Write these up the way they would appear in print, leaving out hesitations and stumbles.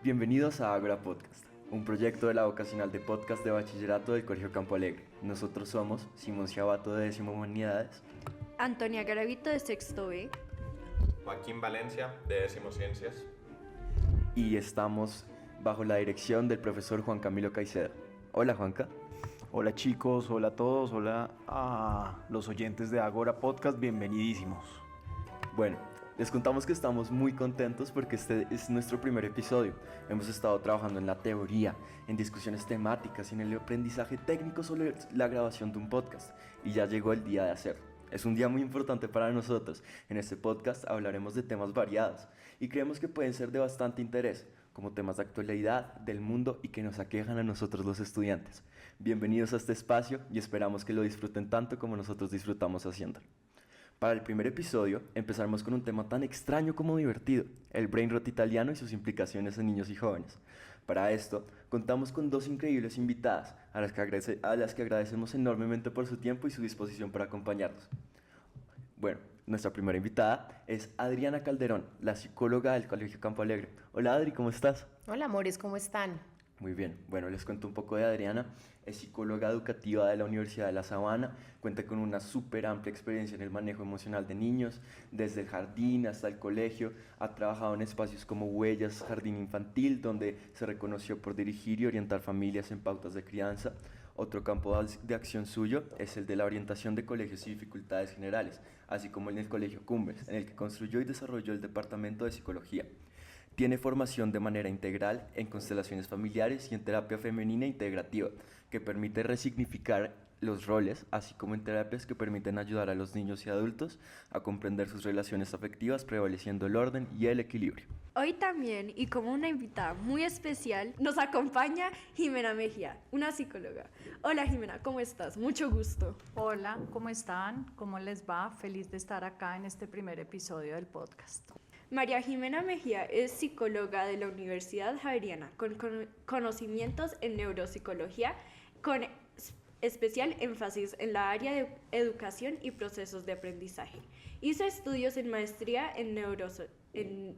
Bienvenidos a Ágora Podcast, un proyecto de la vocacional de podcast de bachillerato del Colegio Campo Alegre. Nosotros somos Simón Ciabato de décimo Humanidades, Antonia Garavito de sexto B, Joaquín Valencia de décimo Ciencias y estamos bajo la dirección del profesor Juan Camilo Caicedo. Hola Juanca. Hola chicos, hola a todos, hola a los oyentes de Ágora Podcast, bienvenidísimos. Bueno, les contamos que estamos muy contentos porque este es nuestro primer episodio. Hemos estado trabajando en la teoría, en discusiones temáticas y en el aprendizaje técnico sobre la grabación de un podcast. Y ya llegó el día de hacerlo. Es un día muy importante para nosotros. En este podcast hablaremos de temas variados y creemos que pueden ser de bastante interés, como temas de actualidad, del mundo y que nos aquejan a nosotros los estudiantes. Bienvenidos a este espacio y esperamos que lo disfruten tanto como nosotros disfrutamos haciéndolo. Para el primer episodio empezaremos con un tema tan extraño como divertido, el brain rot italiano y sus implicaciones en niños y jóvenes. Para esto contamos con dos increíbles invitadas, a las que agradecemos enormemente por su tiempo y su disposición para acompañarnos. Bueno, nuestra primera invitada es Adriana Calderón, la psicóloga del Colegio Campo Alegre. Hola Adri, ¿cómo estás? Hola amores, ¿cómo están? Muy bien, bueno, les cuento un poco de Adriana. Es psicóloga educativa de la Universidad de La Sabana, cuenta con una súper amplia experiencia en el manejo emocional de niños, desde el jardín hasta el colegio. Ha trabajado en espacios como Huellas, Jardín Infantil, donde se reconoció por dirigir y orientar familias en pautas de crianza. Otro campo de acción suyo es el de la orientación de colegios y dificultades generales, así como en el Colegio Cumbres, en el que construyó y desarrolló el Departamento de Psicología. Tiene formación de manera integral en constelaciones familiares y en terapia femenina integrativa, que permite resignificar los roles, así como en terapias que permiten ayudar a los niños y adultos a comprender sus relaciones afectivas, prevaleciendo el orden y el equilibrio. Hoy también, y como una invitada muy especial, nos acompaña Jimena Mejía, una psicóloga. Hola Jimena, ¿cómo estás? Mucho gusto. Hola, ¿cómo están? ¿Cómo les va? Feliz de estar acá en este primer episodio del podcast. María Jimena Mejía es psicóloga de la Universidad Javeriana, con conocimientos en neuropsicología, con especial énfasis en la área de educación y procesos de aprendizaje. Hizo estudios en maestría en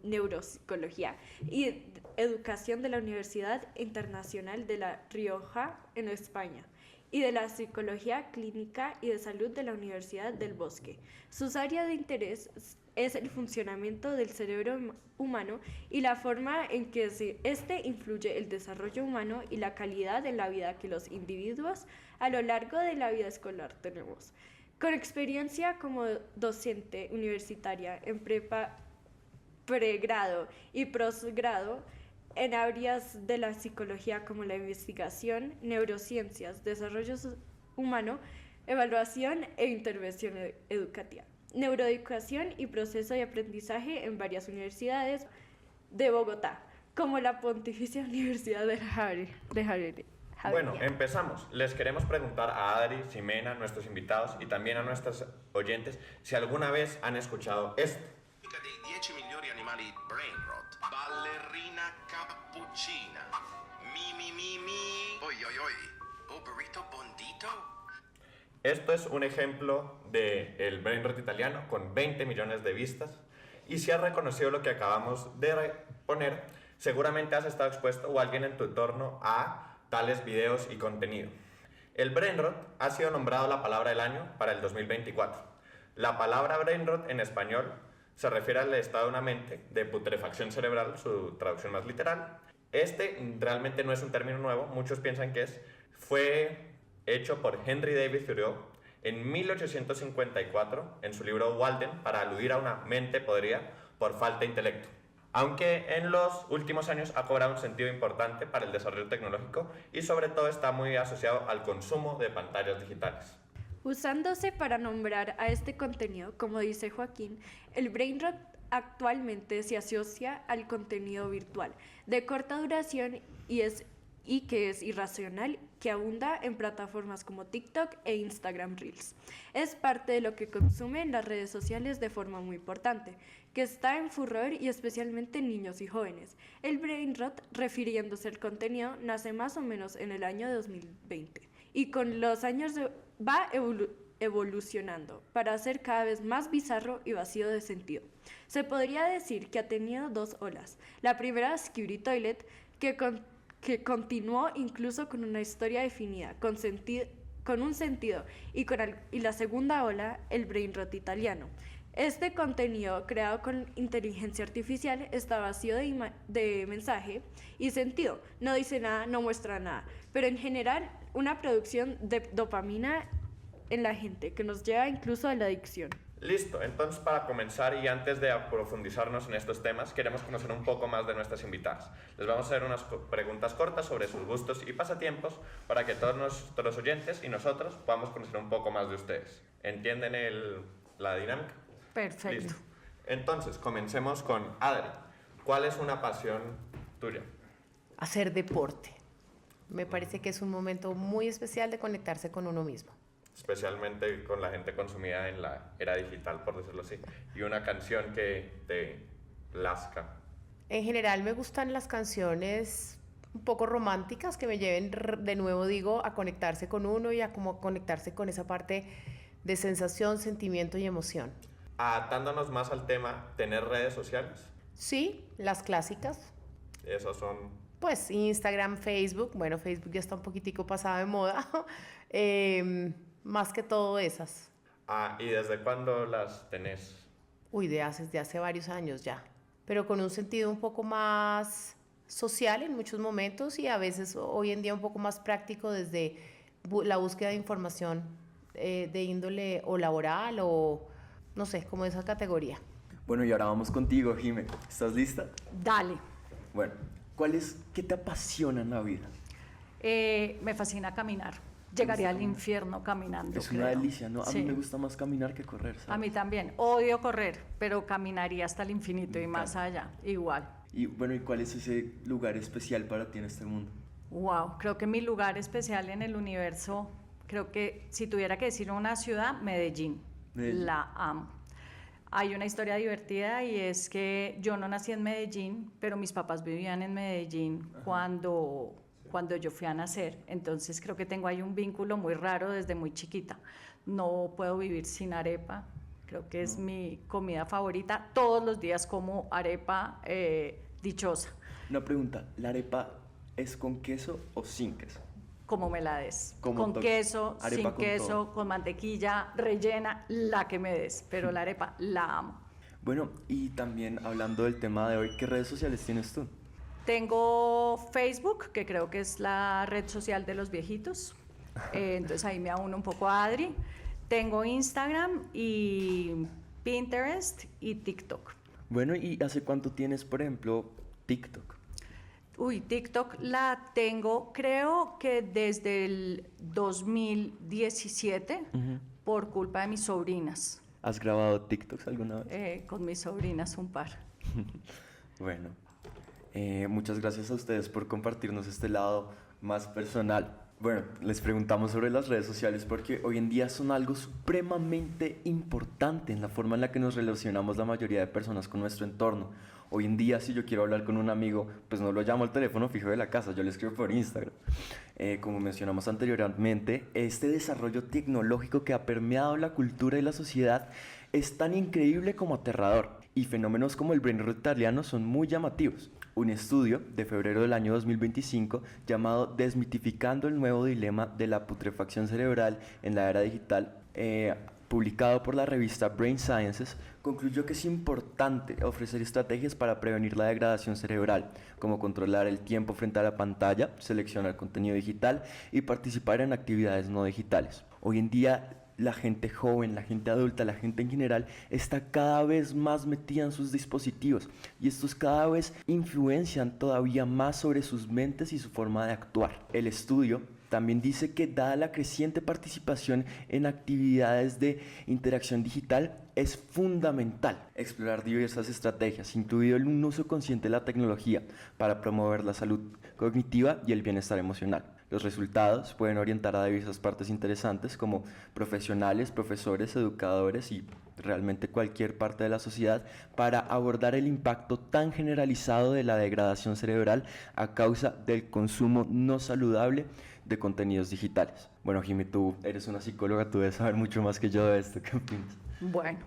neuropsicología y educación de la Universidad Internacional de La Rioja en España y de la Psicología Clínica y de Salud de la Universidad del Bosque. Sus áreas de interés es el funcionamiento del cerebro humano y la forma en que este influye el desarrollo humano y la calidad en la vida que los individuos a lo largo de la vida escolar tenemos. Con experiencia como docente universitaria en pregrado y posgrado en áreas de la psicología como la investigación, neurociencias, desarrollo humano, evaluación e intervención educativa, neuroeducación y proceso de aprendizaje en varias universidades de Bogotá, como la Pontificia Universidad de Javeriana. Bueno, empezamos. Les queremos preguntar a Adri, Ximena, nuestros invitados y también a nuestros oyentes si alguna vez han escuchado esto. Dei 10 migliori animali brain rot. Ballerina cappuccina. Mi. Oi. Oh, burrito bondito. Esto es un ejemplo del brain rot italiano con 20 millones de vistas. Y si has reconocido lo que acabamos de poner, seguramente has estado expuesto o alguien en tu entorno a tales videos y contenido. El brain rot ha sido nombrado la palabra del año para el 2024. La palabra brain rot en español se refiere al estado de una mente de putrefacción cerebral, su traducción más literal. Este realmente no es un término nuevo, muchos piensan que fue hecho por Henry David Thoreau en 1854 en su libro Walden para aludir a una mente podrida por falta de intelecto. Aunque en los últimos años ha cobrado un sentido importante para el desarrollo tecnológico y sobre todo está muy asociado al consumo de pantallas digitales. Usándose para nombrar a este contenido, como dice Joaquín, el brain rot actualmente se asocia al contenido virtual de corta duración y que es irracional, que abunda en plataformas como TikTok e Instagram Reels. Es parte de lo que consumen las redes sociales de forma muy importante, que está en furor y especialmente en niños y jóvenes. El brain rot, refiriéndose al contenido, nace más o menos en el año 2020 y con los años va evolucionando para ser cada vez más bizarro y vacío de sentido. Se podría decir que ha tenido dos olas. La primera, Skibidi Toilet, que continuó incluso con una historia definida, con un sentido, y la segunda ola, el brain rot italiano. Este contenido creado con inteligencia artificial está vacío de mensaje y sentido. No dice nada, no muestra nada, pero en general una producción de dopamina en la gente que nos lleva incluso a la adicción. Listo, entonces para comenzar y antes de profundizarnos en estos temas, queremos conocer un poco más de nuestras invitadas. Les vamos a hacer unas preguntas cortas sobre sus gustos y pasatiempos para que todos nuestros oyentes y nosotros podamos conocer un poco más de ustedes. ¿Entienden la dinámica? Perfecto. Listo. Entonces, comencemos con Adri. ¿Cuál es una pasión tuya? Hacer deporte. Me parece que es un momento muy especial de conectarse con uno mismo. Especialmente con la gente consumida en la era digital, por decirlo así. Y una canción que te plazca. En general me gustan las canciones un poco románticas que me lleven, de nuevo digo, a conectarse con uno y a como conectarse con esa parte de sensación, sentimiento y emoción. Atándonos más al tema, ¿tener redes sociales? Sí, las clásicas. Esos son... Pues Instagram, Facebook. Bueno, Facebook ya está un poquitico pasado de moda. Más que todo esas. ¿Y desde cuándo las tenés? Uy, desde hace varios años ya. Pero con un sentido un poco más social en muchos momentos y a veces hoy en día un poco más práctico desde la búsqueda de información de índole o laboral o no sé, como esa categoría. Bueno, y ahora vamos contigo, Jime. ¿Estás lista? Dale. Bueno, ¿qué te apasiona en la vida? Me fascina caminar. Llegaría al infierno caminando. Es una creo. delicia, ¿no? A Sí. mí me gusta más caminar que correr, ¿sabes? A mí también. Odio correr, pero caminaría hasta el infinito y más allá. Igual. Y bueno, ¿y cuál es ese lugar especial para ti en este mundo? Wow, creo que mi lugar especial en el universo, creo que si tuviera que decir una ciudad, Medellín. Medellín. La amo. Hay una historia divertida y es que yo no nací en Medellín, pero mis papás vivían en Medellín cuando yo fui a nacer. Entonces creo que tengo ahí un vínculo muy raro desde muy chiquita. No puedo vivir sin arepa. Creo que es mi comida favorita. Todos los días como arepa dichosa. Una pregunta, ¿la arepa es con queso o sin queso? Como me la des. Como Con queso, arepa sin con queso, todo. con mantequilla, rellena, la que me des. Pero la arepa la amo. Bueno, y también hablando del tema de hoy, ¿qué redes sociales tienes tú? Tengo Facebook, que creo que es la red social de los viejitos. Entonces ahí me auno un poco a Adri. Tengo Instagram y Pinterest y TikTok. Bueno, ¿y hace cuánto tienes, por ejemplo, TikTok? Uy, TikTok la tengo, creo que desde el 2017 por culpa de mis sobrinas. ¿Has grabado TikToks alguna vez? Con mis sobrinas un par. Bueno, muchas gracias a ustedes por compartirnos este lado más personal. Bueno, les preguntamos sobre las redes sociales porque hoy en día son algo supremamente importante en la forma en la que nos relacionamos la mayoría de personas con nuestro entorno. Hoy en día, si yo quiero hablar con un amigo, pues no lo llamo al teléfono fijo de la casa, yo le escribo por Instagram. Como mencionamos anteriormente, este desarrollo tecnológico que ha permeado la cultura y la sociedad es tan increíble como aterrador. Y fenómenos como el brain rot italiano son muy llamativos. Un estudio de febrero del año 2025 llamado Desmitificando el nuevo dilema de la putrefacción cerebral en la era digital, publicado por la revista Brain Sciences, concluyó que es importante ofrecer estrategias para prevenir la degradación cerebral, como controlar el tiempo frente a la pantalla, seleccionar contenido digital y participar en actividades no digitales. Hoy en día, la gente joven, la gente adulta, la gente en general está cada vez más metida en sus dispositivos y estos cada vez influencian todavía más sobre sus mentes y su forma de actuar. El estudio también dice que dada la creciente participación en actividades de interacción digital, es fundamental explorar diversas estrategias, incluido un uso consciente de la tecnología para promover la salud cognitiva y el bienestar emocional. Los resultados pueden orientar a diversas partes interesantes como profesionales, profesores, educadores y realmente cualquier parte de la sociedad para abordar el impacto tan generalizado de la degradación cerebral a causa del consumo no saludable de contenidos digitales. Bueno, Jimmy, tú eres una psicóloga, tú debes saber mucho más que yo de esto. ¿Qué opinas? Bueno,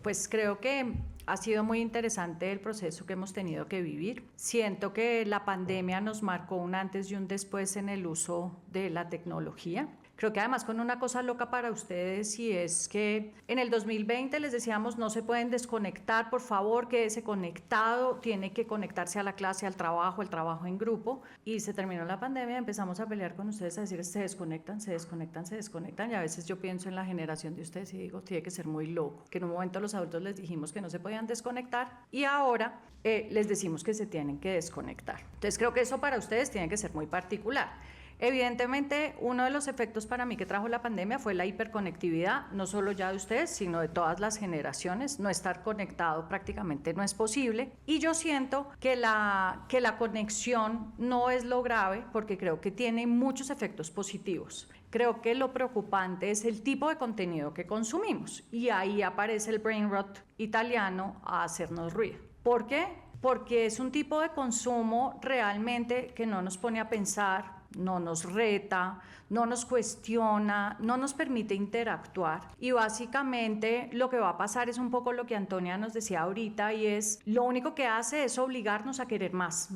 pues creo que ha sido muy interesante el proceso que hemos tenido que vivir. Siento que la pandemia nos marcó un antes y un después en el uso de la tecnología. Creo que además con una cosa loca para ustedes, y es que en el 2020 les decíamos no se pueden desconectar, por favor, quédese conectado, tiene que conectarse a la clase, al trabajo, el trabajo en grupo, y se terminó la pandemia, empezamos a pelear con ustedes a decir se desconectan, se desconectan, se desconectan, y a veces yo pienso en la generación de ustedes y digo, tiene que ser muy loco, que en un momento los adultos les dijimos que no se podían desconectar y ahora les decimos que se tienen que desconectar. Entonces creo que eso para ustedes tiene que ser muy particular. Evidentemente, uno de los efectos para mí que trajo la pandemia fue la hiperconectividad, no solo ya de ustedes, sino de todas las generaciones. No estar conectado prácticamente no es posible. Y yo siento que la conexión no es lo grave, porque creo que tiene muchos efectos positivos. Creo que lo preocupante es el tipo de contenido que consumimos. Y ahí aparece el brain rot italiano a hacernos ruido. ¿Por qué? Porque es un tipo de consumo realmente que no nos pone a pensar, no nos reta, no nos cuestiona, no nos permite interactuar, y básicamente lo que va a pasar es un poco lo que Antonia nos decía ahorita, y es lo único que hace es obligarnos a querer más,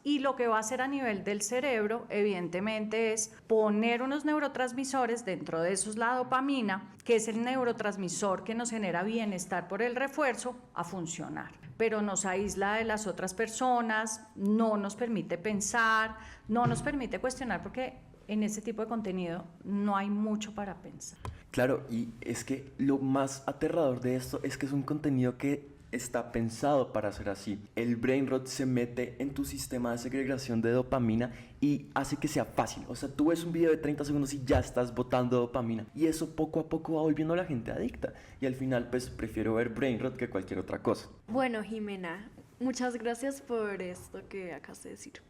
y lo que va a hacer a nivel del cerebro evidentemente es poner unos neurotransmisores, dentro de esos la dopamina, que es el neurotransmisor que nos genera bienestar por el refuerzo, a funcionar, pero nos aísla de las otras personas, no nos permite pensar, no nos permite cuestionar, porque en ese tipo de contenido no hay mucho para pensar. Claro, y es que lo más aterrador de esto es que es un contenido que está pensado para ser así. El brain rot se mete en tu sistema de segregación de dopamina y hace que sea fácil. O sea, tú ves un video de 30 segundos y ya estás botando dopamina. Y eso poco a poco va volviendo a la gente adicta. Y al final, pues, prefiero ver brain rot que cualquier otra cosa. Bueno, Jimena, muchas gracias por esto que acabas de decir.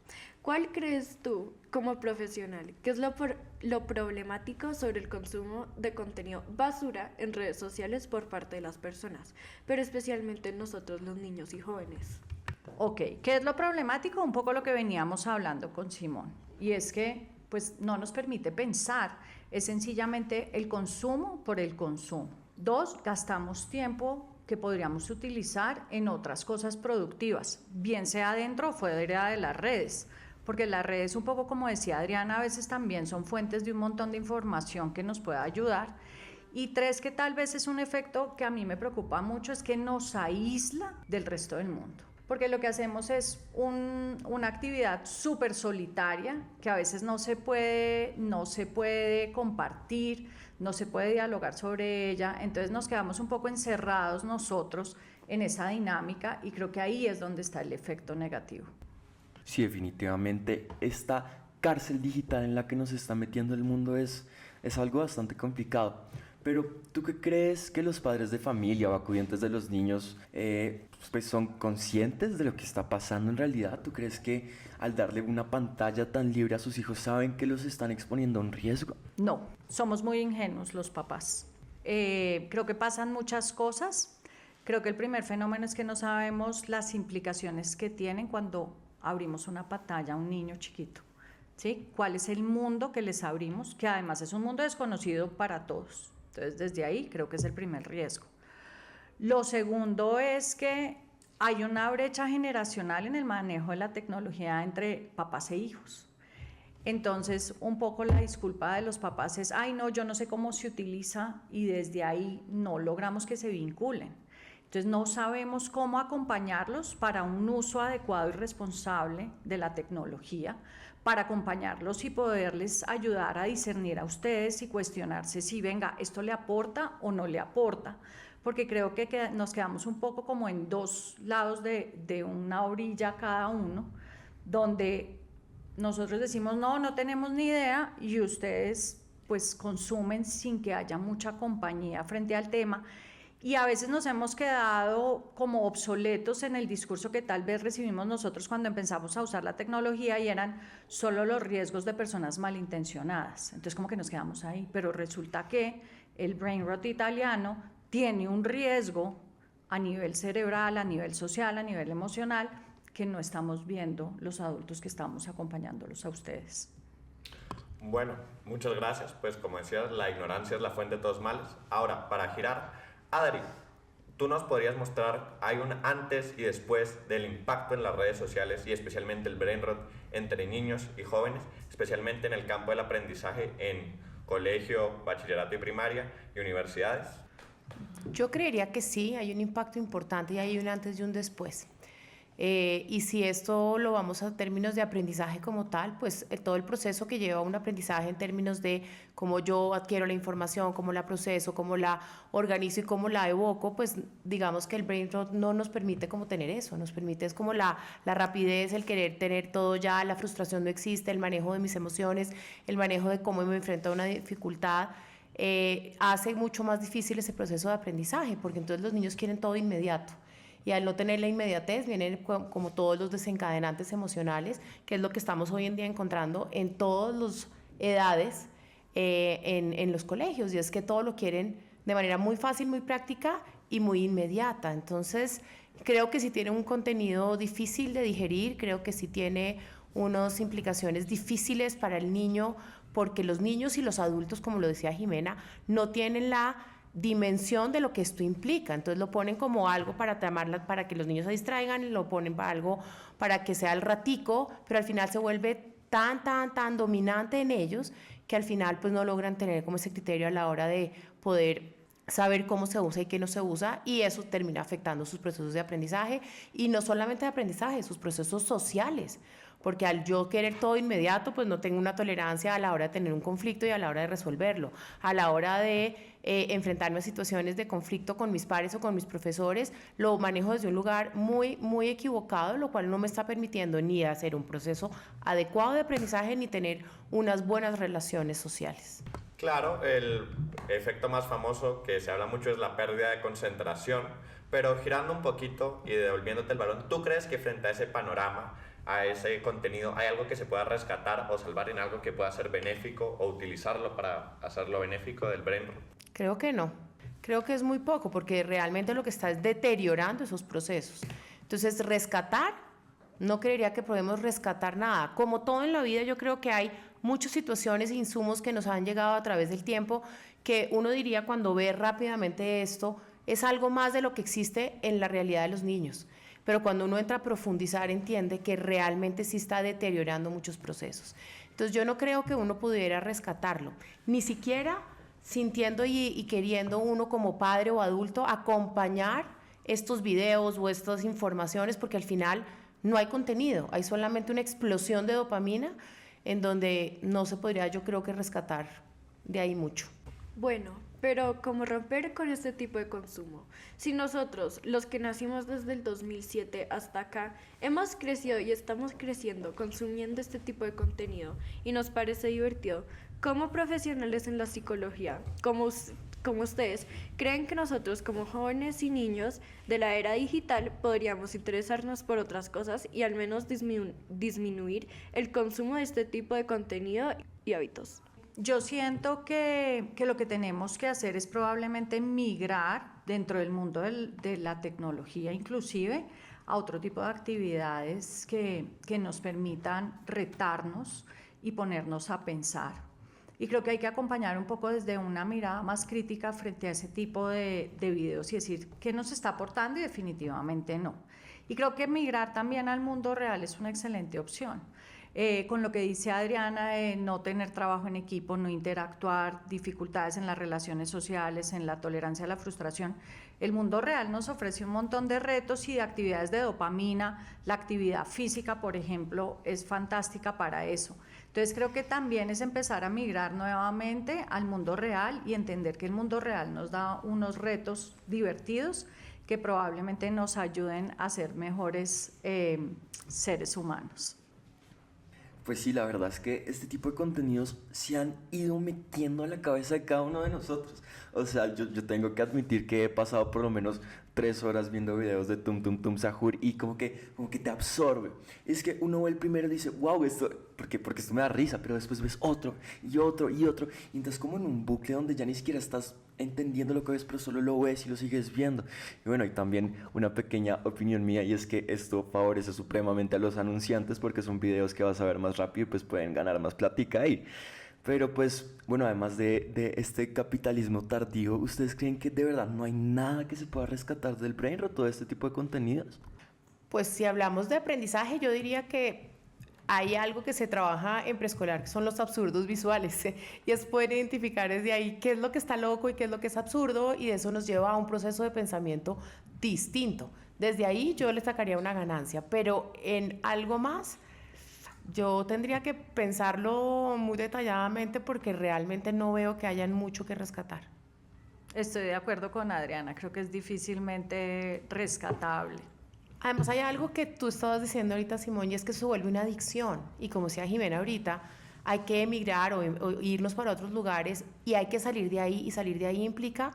¿Cuál crees tú, como profesional, que es lo problemático sobre el consumo de contenido basura en redes sociales por parte de las personas, pero especialmente nosotros los niños y jóvenes? Ok, ¿qué es lo problemático? Un poco lo que veníamos hablando con Simón, y es que pues no nos permite pensar, es sencillamente el consumo por el consumo. 2, gastamos tiempo que podríamos utilizar en otras cosas productivas, bien sea dentro o fuera de las redes, porque las redes, un poco como decía Adriana, a veces también son fuentes de un montón de información que nos puede ayudar. Y 3, que tal vez es un efecto que a mí me preocupa mucho, es que nos aísla del resto del mundo, porque lo que hacemos es una actividad súper solitaria, que a veces no se puede compartir, no se puede dialogar sobre ella, entonces nos quedamos un poco encerrados nosotros en esa dinámica, y creo que ahí es donde está el efecto negativo. Sí, definitivamente esta cárcel digital en la que nos está metiendo el mundo es algo bastante complicado. Pero ¿tú qué crees que los padres de familia o acudientes de los niños pues son conscientes de lo que está pasando en realidad? ¿Tú crees que al darle una pantalla tan libre a sus hijos saben que los están exponiendo a un riesgo? No, somos muy ingenuos los papás. Creo que pasan muchas cosas. Creo que el primer fenómeno es que no sabemos las implicaciones que tienen cuando abrimos una pantalla a un niño chiquito, ¿sí? ¿Cuál es el mundo que les abrimos? Que además es un mundo desconocido para todos. Entonces, desde ahí creo que es el primer riesgo. Lo segundo es que hay una brecha generacional en el manejo de la tecnología entre papás e hijos. Entonces, un poco la disculpa de los papás es, ay no, yo no sé cómo se utiliza, y desde ahí no logramos que se vinculen. Entonces no sabemos cómo acompañarlos para un uso adecuado y responsable de la tecnología, para acompañarlos y poderles ayudar a discernir a ustedes y cuestionarse si, venga, esto le aporta o no le aporta, porque creo que nos quedamos un poco como en dos lados de una orilla cada uno, donde nosotros decimos no tenemos ni idea, y ustedes pues consumen sin que haya mucha compañía frente al tema. Y a veces nos hemos quedado como obsoletos en el discurso que tal vez recibimos nosotros cuando empezamos a usar la tecnología y eran solo los riesgos de personas malintencionadas. Entonces como que nos quedamos ahí, pero resulta que el brain rot italiano tiene un riesgo a nivel cerebral, a nivel social, a nivel emocional, que no estamos viendo los adultos que estamos acompañándolos a ustedes. Bueno, muchas gracias. Pues como decías, la ignorancia es la fuente de todos males. Ahora, para girar, Adri, tú nos podrías mostrar, hay un antes y después del impacto en las redes sociales y especialmente el brain rot entre niños y jóvenes, especialmente en el campo del aprendizaje en colegio, bachillerato y primaria y universidades. Yo creería que sí, hay un impacto importante y hay un antes y un después. Y si esto lo vamos a términos de aprendizaje como tal, pues todo el proceso que lleva un aprendizaje en términos de cómo yo adquiero la información, cómo la proceso, cómo la organizo y cómo la evoco, pues digamos que el brain rot no nos permite como tener eso, nos permite es como la rapidez, el querer tener todo ya, la frustración no existe, el manejo de mis emociones, el manejo de cómo me enfrento a una dificultad. Hace mucho más difícil ese proceso de aprendizaje, porque entonces los niños quieren todo inmediato. Y al no tener la inmediatez vienen como todos los desencadenantes emocionales, que es lo que estamos hoy en día encontrando en todas las edades en los colegios, y es que todo lo quieren de manera muy fácil, muy práctica y muy inmediata. Entonces, creo que sí tiene un contenido difícil de digerir, creo que sí tiene unas implicaciones difíciles para el niño, porque los niños y los adultos, como lo decía Jimena, no tienen la dimensión de lo que esto implica. Entonces lo ponen como algo para para que los niños se distraigan, lo ponen para algo para que sea el ratico, pero al final se vuelve tan dominante en ellos que al final pues no logran tener como ese criterio a la hora de poder saber cómo se usa y qué no se usa, y eso termina afectando sus procesos de aprendizaje, y no solamente de aprendizaje, sus procesos sociales, porque al yo querer todo inmediato, pues no tengo una tolerancia a la hora de tener un conflicto y a la hora de resolverlo, a la hora de enfrentarme a situaciones de conflicto con mis pares o con mis profesores, lo manejo desde un lugar muy equivocado, lo cual no me está permitiendo ni hacer un proceso adecuado de aprendizaje ni tener unas buenas relaciones sociales. Claro, el efecto más famoso que se habla mucho es la pérdida de concentración, pero girando un poquito y devolviéndote el balón, ¿tú crees que frente a ese panorama, a ese contenido, hay algo que se pueda rescatar o salvar en algo que pueda ser benéfico o utilizarlo para hacerlo benéfico del brain rot? Creo que no. Creo que es muy poco, porque realmente lo que está es deteriorando esos procesos. Entonces, rescatar, no creería que podemos rescatar nada. Como todo en la vida, yo creo que hay muchas situaciones e insumos que nos han llegado a través del tiempo que uno diría cuando ve rápidamente esto, es algo más de lo que existe en la realidad de los niños. Pero cuando uno entra a profundizar entiende que realmente sí está deteriorando muchos procesos. Entonces yo no creo que uno pudiera rescatarlo, ni siquiera sintiendo y queriendo uno como padre o adulto acompañar estos videos o estas informaciones, porque al final no hay contenido, hay solamente una explosión de dopamina en donde no se podría, yo creo, que rescatar de ahí mucho. Bueno, pero ¿cómo romper con este tipo de consumo? Si nosotros, los que nacimos desde el 2007 hasta acá, hemos crecido y estamos creciendo consumiendo este tipo de contenido y nos parece divertido, ¿cómo profesionales en la psicología, como ustedes, creen que nosotros como jóvenes y niños de la era digital podríamos interesarnos por otras cosas y al menos disminuir el consumo de este tipo de contenido y hábitos? Yo siento que lo que tenemos que hacer es probablemente migrar dentro del mundo de la tecnología inclusive a otro tipo de actividades que nos permitan retarnos y ponernos a pensar. Y creo que hay que acompañar un poco desde una mirada más crítica frente a ese tipo de videos y decir qué nos está aportando y definitivamente no. Y creo que migrar también al mundo real es una excelente opción. Con lo que dice Adriana de no tener trabajo en equipo, no interactuar, dificultades en las relaciones sociales, en la tolerancia a la frustración, el mundo real nos ofrece un montón de retos y de actividades de dopamina. La actividad física, por ejemplo, es fantástica para eso. Entonces creo que también es empezar a migrar nuevamente al mundo real y entender que el mundo real nos da unos retos divertidos que probablemente nos ayuden a ser mejores seres humanos. Pues sí, la verdad es que este tipo de contenidos se han ido metiendo a la cabeza de cada uno de nosotros. O sea, yo tengo que admitir que he pasado por lo menos 3 horas viendo videos de Tum Tum Tum Sahur y como que te absorbe. Es que uno ve el primero y dice, wow, esto, porque esto me da risa, pero después ves otro y otro y otro. Y entonces como en un bucle donde ya ni siquiera estás entendiendo lo que ves, pero solo lo ves y lo sigues viendo. Y bueno, y también una pequeña opinión mía, y es que esto favorece supremamente a los anunciantes porque son videos que vas a ver más rápido y pues pueden ganar más plática ahí. Pero pues, bueno, además de este capitalismo tardío, ¿ustedes creen que de verdad no hay nada que se pueda rescatar del brain rot, todo este tipo de contenidos? Pues si hablamos de aprendizaje, yo diría que hay algo que se trabaja en preescolar, que son los absurdos visuales, y es poder identificar desde ahí qué es lo que está loco y qué es lo que es absurdo, y eso nos lleva a un proceso de pensamiento distinto. Desde ahí yo le sacaría una ganancia, pero en algo más yo tendría que pensarlo muy detalladamente porque realmente no veo que haya mucho que rescatar. Estoy de acuerdo con Adriana, creo que es difícilmente rescatable. Además hay algo que tú estabas diciendo ahorita, Simón, y es que se vuelve una adicción. Y como decía Jimena ahorita, hay que emigrar o irnos para otros lugares y hay que salir de ahí. Y salir de ahí implica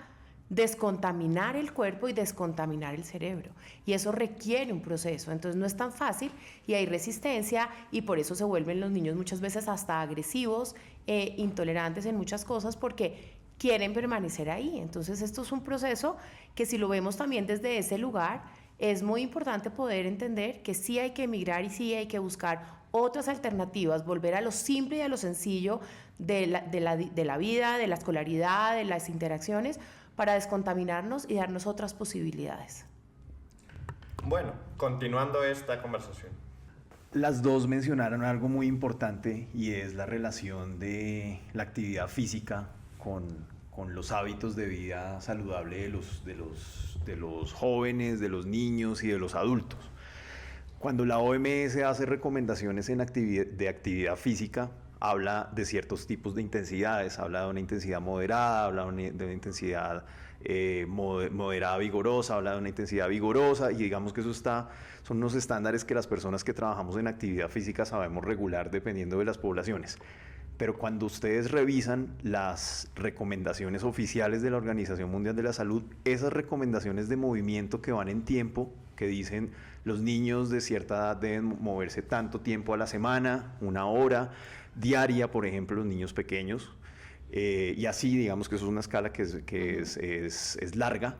descontaminar el cuerpo y descontaminar el cerebro. Y eso requiere un proceso. Entonces no es tan fácil y hay resistencia y por eso se vuelven los niños muchas veces hasta agresivos, intolerantes en muchas cosas porque quieren permanecer ahí. Entonces esto es un proceso que si lo vemos también desde ese lugar, es muy importante poder entender que sí hay que emigrar y sí hay que buscar otras alternativas, volver a lo simple y a lo sencillo de la vida, de la escolaridad, de las interacciones, para descontaminarnos y darnos otras posibilidades. Bueno, continuando esta conversación. Las dos mencionaron algo muy importante y es la relación de la actividad física con los hábitos de vida saludable de los jóvenes, de los niños y de los adultos. Cuando la OMS hace recomendaciones de actividad física, habla de ciertos tipos de intensidades, habla de una intensidad moderada, habla de una intensidad moderada vigorosa, habla de una intensidad vigorosa, y digamos que son unos estándares que las personas que trabajamos en actividad física sabemos regular dependiendo de las poblaciones. Pero cuando ustedes revisan las recomendaciones oficiales de la Organización Mundial de la Salud, esas recomendaciones de movimiento que van en tiempo, que dicen los niños de cierta edad deben moverse tanto tiempo a la semana, 1 hora diaria, por ejemplo, los niños pequeños, y así digamos que eso es una escala que es larga,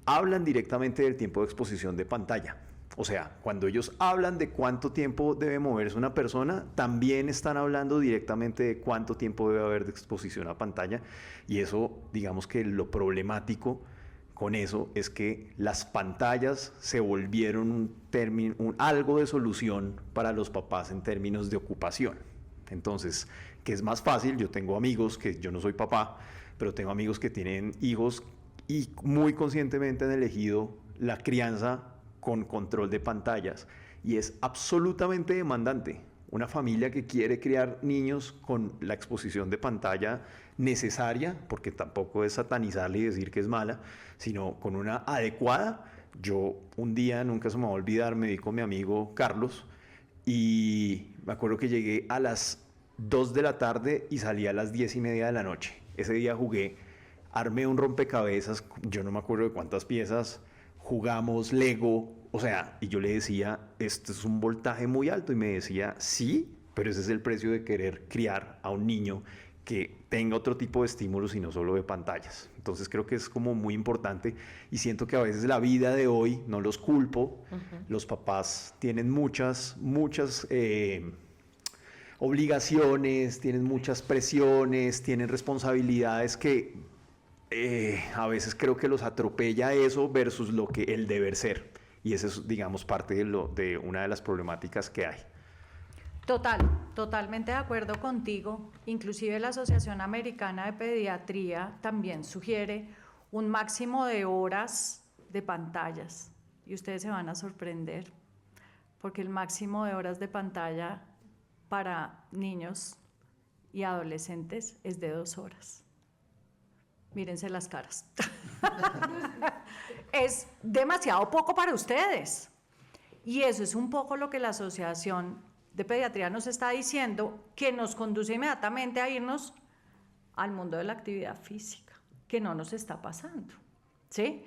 hablan directamente del tiempo de exposición de pantalla. O sea, cuando ellos hablan de cuánto tiempo debe moverse una persona, también están hablando directamente de cuánto tiempo debe haber de exposición a pantalla. Y eso, digamos que lo problemático con eso es que las pantallas se volvieron algo de solución para los papás en términos de ocupación. Entonces, ¿qué es más fácil? Yo tengo amigos, que yo no soy papá, pero tengo amigos que tienen hijos y muy conscientemente han elegido la crianza con control de pantallas, y es absolutamente demandante. Una familia que quiere criar niños con la exposición de pantalla necesaria, porque tampoco es satanizarle y decir que es mala, sino con una adecuada. Yo un día, nunca se me va a olvidar, me vi con mi amigo Carlos y me acuerdo que llegué a las 2 de la tarde y salí a las 10:30 de la noche. Ese día jugué, armé un rompecabezas, yo no me acuerdo de cuántas piezas, jugamos Lego, o sea, y yo le decía, esto es un voltaje muy alto, y me decía, sí, pero ese es el precio de querer criar a un niño que tenga otro tipo de estímulos y no solo de pantallas. Entonces creo que es como muy importante, y siento que a veces la vida de hoy, no los culpo, los papás tienen muchas obligaciones, tienen muchas presiones, tienen responsabilidades que a veces creo que los atropella eso versus el deber ser. Y eso es, digamos, parte de una de las problemáticas que hay. Totalmente de acuerdo contigo. Inclusive la Asociación Americana de Pediatría también sugiere un máximo de horas de pantallas. Y ustedes se van a sorprender, porque el máximo de horas de pantalla para niños y adolescentes es de 2 horas. Mírense las caras. Es demasiado poco para ustedes. Y eso es un poco lo que la asociación de pediatría nos está diciendo que nos conduce inmediatamente a irnos al mundo de la actividad física, que no nos está pasando, ¿sí?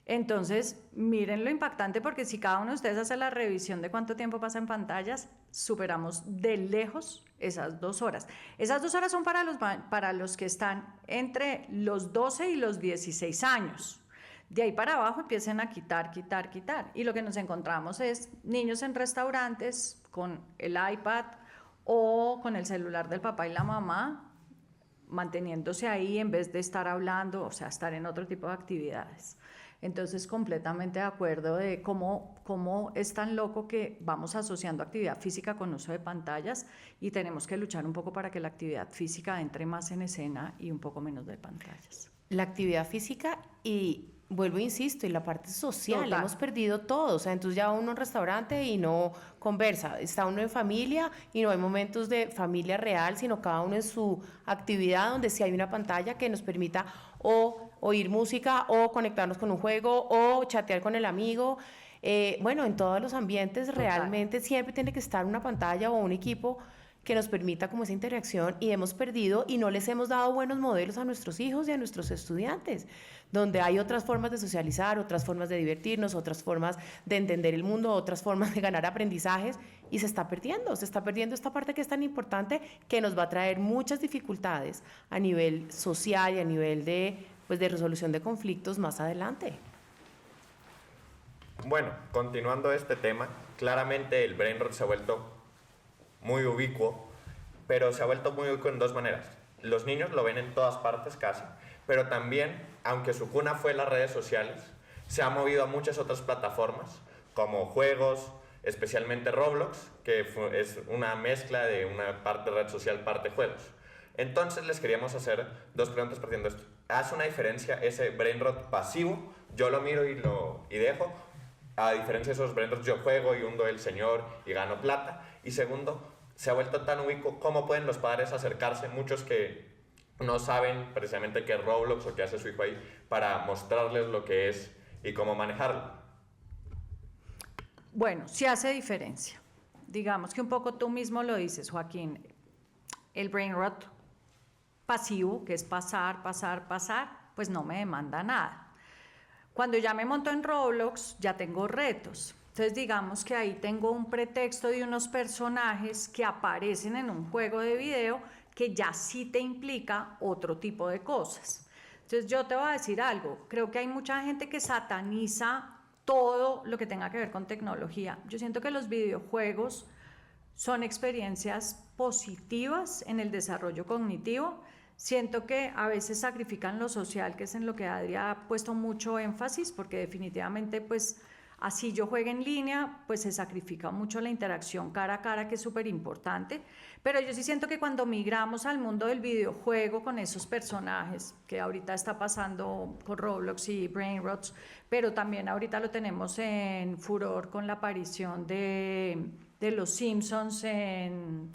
Entonces, miren lo impactante, porque si cada uno de ustedes hace la revisión de cuánto tiempo pasa en pantallas, superamos de lejos esas 2 horas. Esas 2 horas son para los que están entre los 12 y los 16 años. De ahí para abajo empiecen a quitar. Y lo que nos encontramos es niños en restaurantes con el iPad o con el celular del papá y la mamá, manteniéndose ahí en vez de estar hablando, o sea, estar en otro tipo de actividades. Entonces, completamente de acuerdo de cómo es tan loco que vamos asociando actividad física con uso de pantallas, y tenemos que luchar un poco para que la actividad física entre más en escena y un poco menos de pantallas. La actividad física y, vuelvo e insisto, y la parte social, Total. hemos perdido todo. O sea, entonces ya uno en un restaurante y no conversa, está uno en familia y no hay momentos de familia real, sino cada uno en su actividad, donde sí hay una pantalla que nos permita o oír música o conectarnos con un juego o chatear con el amigo. Bueno, en todos los ambientes realmente siempre tiene que estar una pantalla o un equipo que nos permita como esa interacción, y hemos perdido y no les hemos dado buenos modelos a nuestros hijos y a nuestros estudiantes, donde hay otras formas de socializar, otras formas de divertirnos, otras formas de entender el mundo, otras formas de ganar aprendizajes, y se está perdiendo esta parte que es tan importante, que nos va a traer muchas dificultades a nivel social y a nivel de resolución de conflictos más adelante. Bueno, continuando este tema, claramente el brain rot se ha vuelto muy ubicuo, pero se ha vuelto muy ubicuo en 2 maneras. Los niños lo ven en todas partes casi, pero también, aunque su cuna fue las redes sociales, se ha movido a muchas otras plataformas, como juegos, especialmente Roblox, que es una mezcla de una parte red social, parte juegos. Entonces les queríamos hacer 2 preguntas partiendo de esto. ¿Hace una diferencia ese brain rot pasivo? Yo lo miro y dejo. A diferencia de esos brain rots, yo juego y hundo el señor y gano plata. Y segundo, se ha vuelto tan ubicuo, ¿cómo pueden los padres acercarse? Muchos que no saben precisamente qué es Roblox o qué hace su hijo ahí, para mostrarles lo que es y cómo manejarlo. Bueno, sí hace diferencia. Digamos que un poco tú mismo lo dices, Joaquín. El brain rot pasivo, que es pasar, pues no me demanda nada. Cuando ya me monto en Roblox, ya tengo retos. Entonces, digamos que ahí tengo un pretexto de unos personajes que aparecen en un juego de video que ya sí te implica otro tipo de cosas. Entonces, yo te voy a decir algo. Creo que hay mucha gente que sataniza todo lo que tenga que ver con tecnología. Yo siento que los videojuegos son experiencias positivas en el desarrollo cognitivo. Siento que a veces sacrifican lo social, que es en lo que Adri ha puesto mucho énfasis, porque definitivamente, pues, así yo juegue en línea, pues se sacrifica mucho la interacción cara a cara, que es súper importante. Pero yo sí siento que cuando migramos al mundo del videojuego con esos personajes, que ahorita está pasando con Roblox y Brain Rots, pero también ahorita lo tenemos en furor con la aparición de los Simpsons en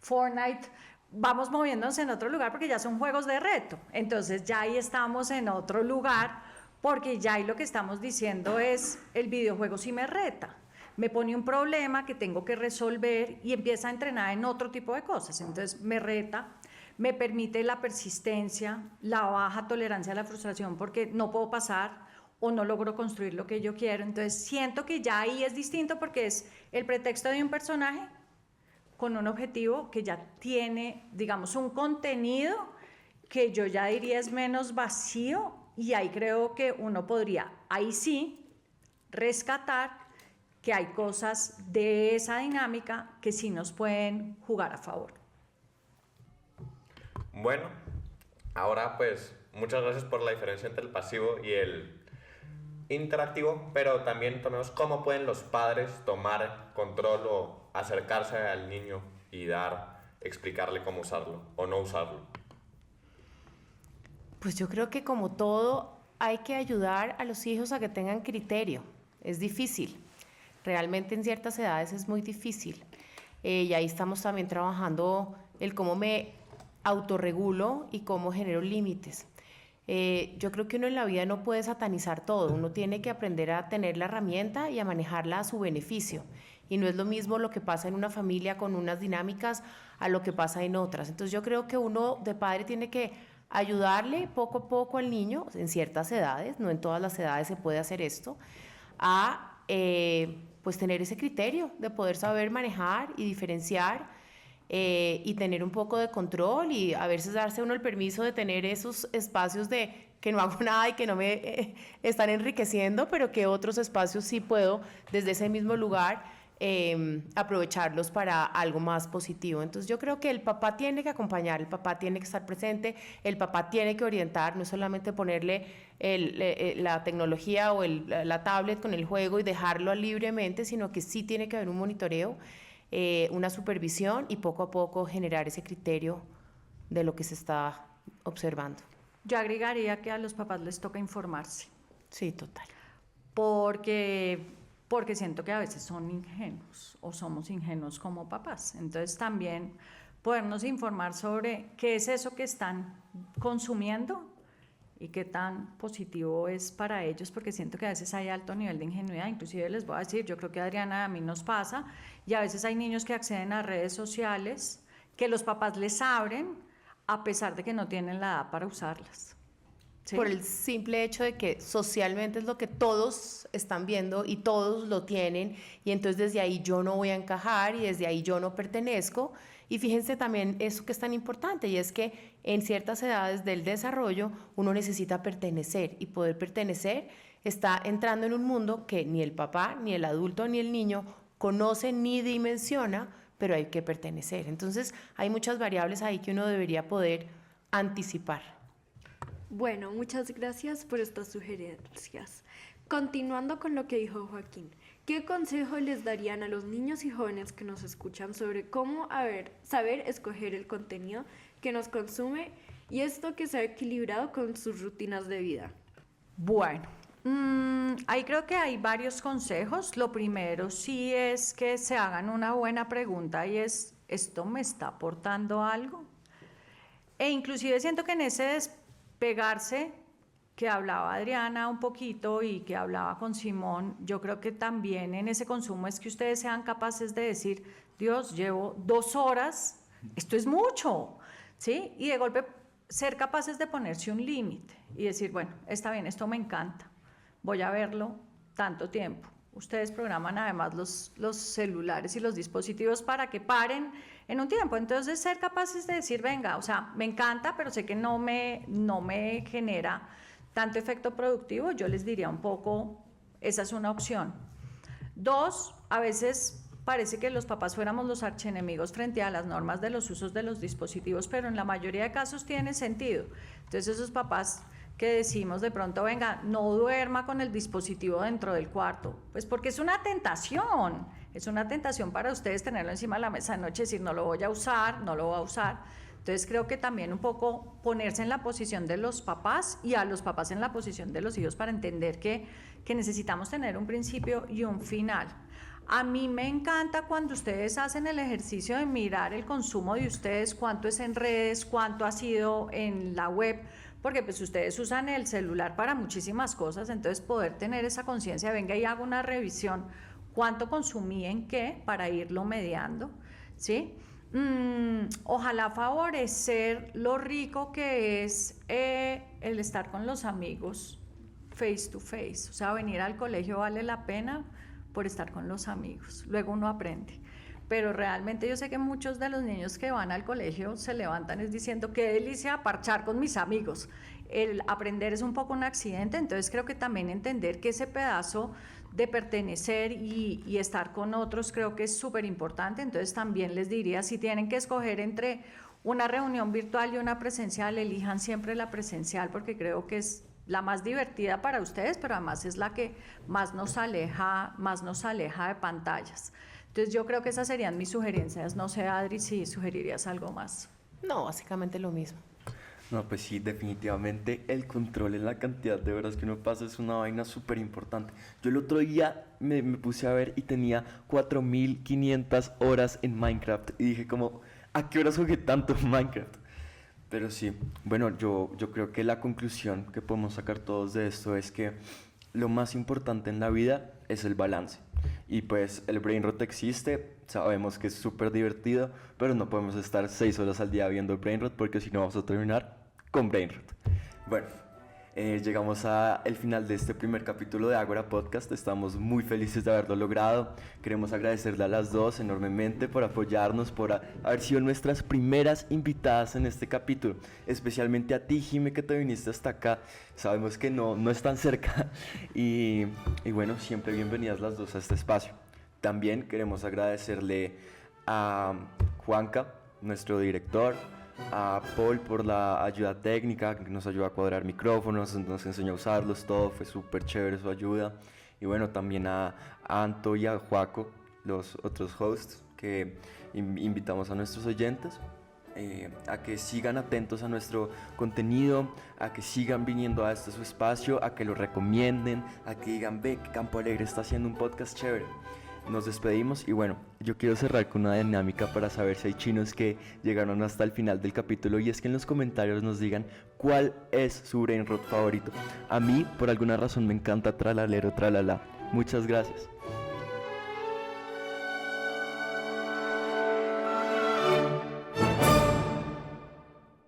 Fortnite, vamos moviéndonos en otro lugar porque ya son juegos de reto. Entonces ya ahí estamos en otro lugar, porque ya ahí lo que estamos diciendo es, el videojuego sí me reta, me pone un problema que tengo que resolver y empieza a entrenar en otro tipo de cosas. Entonces me reta, me permite la persistencia, la baja tolerancia a la frustración porque no puedo pasar o no logro construir lo que yo quiero. Entonces siento que ya ahí es distinto, porque es el pretexto de un personaje con un objetivo que ya tiene, digamos, un contenido que yo ya diría es menos vacío, y ahí creo que uno podría, ahí sí, rescatar que hay cosas de esa dinámica que sí nos pueden jugar a favor. Bueno, ahora pues muchas gracias por la diferencia entre el pasivo y el interactivo, pero también tomemos cómo pueden los padres tomar control o acercarse al niño y explicarle cómo usarlo o no usarlo. Pues yo creo que, como todo, hay que ayudar a los hijos a que tengan criterio. Es difícil, realmente en ciertas edades es muy difícil. Y ahí estamos también trabajando el cómo me autorregulo y cómo genero límites. Yo creo que uno en la vida no puede satanizar todo, uno tiene que aprender a tener la herramienta y a manejarla a su beneficio. y no es lo mismo lo que pasa en una familia con unas dinámicas a lo que pasa en otras. Entonces yo creo que uno de padre tiene que ayudarle poco a poco al niño, en ciertas edades, no en todas las edades se puede hacer esto, a pues tener ese criterio de poder saber manejar y diferenciar y tener un poco de control y a veces darse uno el permiso de tener esos espacios de que no hago nada y que no me están enriqueciendo, pero que otros espacios sí puedo desde ese mismo lugar aprovecharlos para algo más positivo. Entonces yo creo que el papá tiene que acompañar, el papá tiene que estar presente, el papá tiene que orientar, no solamente ponerle la tecnología o la tablet con el juego y dejarlo libremente, sino que sí tiene que haber un monitoreo, una supervisión y poco a poco generar ese criterio de lo que se está observando. Yo agregaría que a los papás les toca informarse, Sí, total. porque siento que a veces son ingenuos o somos ingenuos como papás. Entonces también podernos informar sobre qué es eso que están consumiendo y qué tan positivo es para ellos, porque siento que a veces hay alto nivel de ingenuidad. Inclusive les voy a decir, yo creo que a Adriana, a mí nos pasa, y a veces hay niños que acceden a redes sociales que los papás les abren a pesar de que no tienen la edad para usarlas. ¿Sí? Por el simple hecho de que socialmente es lo que todos están viendo y todos lo tienen, y entonces desde ahí yo no voy a encajar y desde ahí yo no pertenezco. Y fíjense también eso que es tan importante, y es que en ciertas edades del desarrollo uno necesita pertenecer, y poder pertenecer está entrando en un mundo que ni el papá, ni el adulto, ni el niño conoce ni dimensiona, pero hay que pertenecer. Entonces hay muchas variables ahí que uno debería poder anticipar. Bueno, muchas gracias por estas sugerencias. Continuando con lo que dijo Joaquín, ¿qué consejo les darían a los niños y jóvenes que nos escuchan sobre cómo saber escoger el contenido que nos consume y esto que sea equilibrado con sus rutinas de vida? Bueno, ahí creo que hay varios consejos. Lo primero sí es que se hagan una buena pregunta y es, ¿esto me está aportando algo? E inclusive siento que en ese despegarse que hablaba Adriana un poquito y que hablaba con Simón, yo creo que también en ese consumo es que ustedes sean capaces de decir, Dios, llevo 2 horas, esto es mucho, ¿sí? Y de golpe ser capaces de ponerse un límite y decir, bueno, está bien, esto me encanta, voy a verlo tanto tiempo. Ustedes programan además los celulares y los dispositivos para que paren en un tiempo. Entonces, ser capaces de decir, venga, o sea, me encanta, pero sé que no me genera tanto efecto productivo. Yo les diría un poco, esa es una opción. 2, a veces parece que los papás fuéramos los archienemigos frente a las normas de los usos de los dispositivos, pero en la mayoría de casos tiene sentido. Entonces, esos papás que decimos de pronto, venga, no duerma con el dispositivo dentro del cuarto, pues porque es una tentación para ustedes tenerlo encima de la mesa de noche, decir no lo voy a usar, no lo voy a usar. Entonces creo que también un poco ponerse en la posición de los papás y a los papás en la posición de los hijos para entender que necesitamos tener un principio y un final. A mí me encanta cuando ustedes hacen el ejercicio de mirar el consumo de ustedes, cuánto es en redes, cuánto ha sido en la web, porque pues ustedes usan el celular para muchísimas cosas, entonces poder tener esa conciencia, venga y hago una revisión, cuánto consumí en qué, para irlo mediando, ¿sí? Ojalá favorecer lo rico que es el estar con los amigos face to face, o sea, venir al colegio vale la pena por estar con los amigos, luego uno aprende. Pero realmente yo sé que muchos de los niños que van al colegio se levantan es diciendo qué delicia parchar con mis amigos. El aprender es un poco un accidente, entonces creo que también entender que ese pedazo de pertenecer y estar con otros creo que es súper importante. Entonces también les diría, si tienen que escoger entre una reunión virtual y una presencial, elijan siempre la presencial porque creo que es la más divertida para ustedes, pero además es la que más nos aleja de pantallas. Entonces yo creo que esas serían mis sugerencias. No sé, Adri, si sugerirías algo más. No, básicamente lo mismo. No, pues sí, definitivamente el control en la cantidad de horas que uno pasa es una vaina súper importante. Yo el otro día me puse a ver y tenía 4.500 horas en Minecraft y dije como, ¿a qué horas jugué tanto en Minecraft? Pero sí, bueno, yo creo que la conclusión que podemos sacar todos de esto es que lo más importante en la vida es el balance. Y pues el Brain Rot existe, sabemos que es súper divertido, pero no podemos estar 6 horas al día viendo Brain Rot porque si no vamos a terminar con Brain Rot. Bueno, llegamos al final de este primer capítulo de Ágora Podcast. Estamos muy felices de haberlo logrado. Queremos agradecerle a las dos enormemente por apoyarnos, por haber sido nuestras primeras invitadas en este capítulo. Especialmente a ti, Jime, que te viniste hasta acá. Sabemos que no es tan cerca. Y bueno, siempre bienvenidas las dos a este espacio. También queremos agradecerle a Juanca, nuestro director, a Paul por la ayuda técnica, que nos ayudó a cuadrar micrófonos, nos enseñó a usarlos, todo fue súper chévere su ayuda. Y bueno, también a Anto y a Juaco, los otros hosts que invitamos a nuestros oyentes, a que sigan atentos a nuestro contenido, a que sigan viniendo a este su espacio, a que lo recomienden, a que digan, ve que Campo Alegre está haciendo un podcast chévere. Nos despedimos y bueno, yo quiero cerrar con una dinámica para saber si hay chinos que llegaron hasta el final del capítulo, y es que en los comentarios nos digan cuál es su Brain Rot favorito. A mí, por alguna razón, me encanta Tralalero Tralala. Muchas gracias.